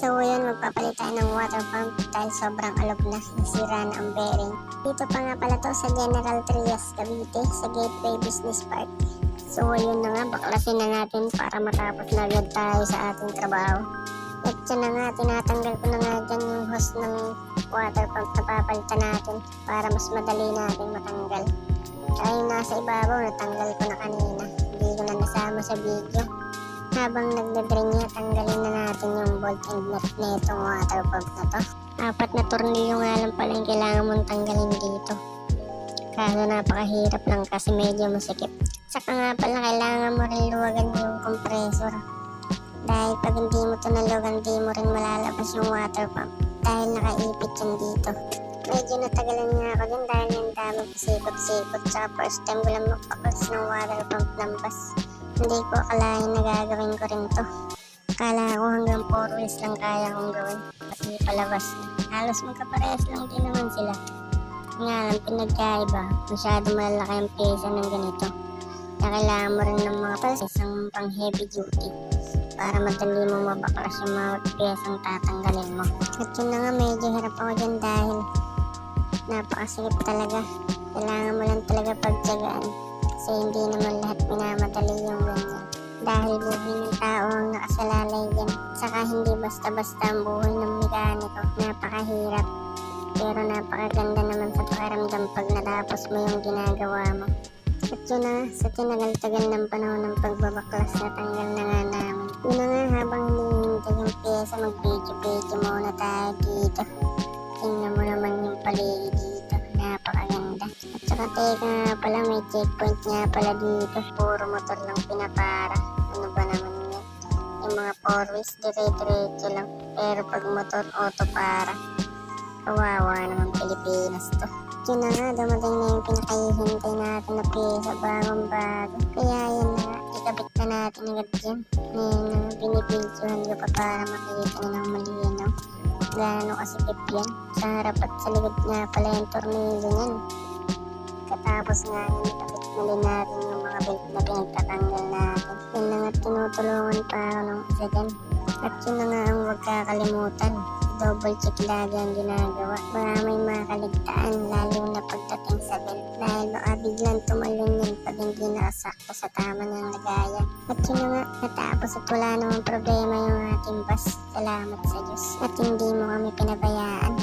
So yun, magpapalit tayo ng water pump dahil sobrang alog na, nasira na ang bearing. Dito pa nga pala to sa General Trias, Cavite, sa Gateway Business Park. So yun na nga, baklasin na natin para matapos na agad tayo sa ating trabaho. At yun na nga, tinatanggal ko na nga dyan yung hose ng water pump na papalitan natin para mas madali natin matanggal. Kaya yung nasa ibabaw, natanggal ko na kanina, hindi ko na nasama sa video. Habang nagdadrain niya, tanggalin na natin yung bolt and nut na itong water pump na to. 4 na tornilyo nga lang pala yung kailangan mong tanggalin dito. Kaso napakahirap lang kasi medyo masikip. Saka nga pala kailangan mo rin luwagan yung compressor. Dahil pag hindi mo ito naluwagan, hindi mo rin malalabas yung water pump. Dahil nakaipit yun dito. Medyo natagalan nga ako dyan dahil yung dami pasikot-sikot. Saka first time ko lang magpaklas ng water pump lampas. Hindi ko akalain na gagawin ko rin to. Akala ko hanggang 4 wheels lang kaya kong gawin. Kasi palabas na. Halos magkaparehas lang din naman sila. Nga lang pinagkaiba. Masyado malalaki ang pyesa ng ganito. Kaya kailangan mo rin ng mga isang pang heavy duty. Para madali mo mabaklas yung mga pyesang tatanggalin mo. At yun na nga, medyo hirap ako dyan dahil napakasikip talaga. Kailangan mo lang talaga pagtyagaan. Kasi hindi naman lahat minamadali yung ganyan. Dahil buhay ng tao ang nakasalalay dyan. Saka hindi basta-basta ang buhay ng mekaniko. Napakahirap. Pero napakaganda naman sa pakiramdam pag natapos mo yung ginagawa mo. At yun na, sa tinagal-tagal ng panahon ng pagbabaklas, natanggal na nga namin. Yun na nga, habang hinihintay yung pyesa, mag-video muna tayo dito. Tingnan mo naman yung paligid dito. Napakaganda. At saka teka nga pala, may checkpoint nga pala dito. Puro motor lang pinapara. Ano ba naman yan? Yung mga 4 wheels, dire-diretso lang. Pero pag motor, auto para. Kawawa naman Pilipinas to. Yun na nga, dumating na yung pinakahihintay natin na pyesa, bagong bago. Kaya yun na nga, ikabit na natin agad dyan. Ngayon na binibidyohan ko pa para makita na ng malinaw. Gaano kasikip yan. Sa harap at sa likod nga pala yung tornilyo niyan. Katapos nga yun, ikabit na din natin yung mga belt na pinagtatanggal natin. Yun na nga, tinutulungan pa ako ng isa dyan. At yun na nga ang huwag kakalimutan. Double check lagi ang ginagawa. Baka may makaligtaan lalo na pagdating sa belt. Dahil baka biglang tumalon yan pag hindi nakasakto sa tama ng lagayan. At yun na nga, natapos at wala namang problema yung ating bus. Salamat sa Diyos. At hindi mo kami pinabayaan.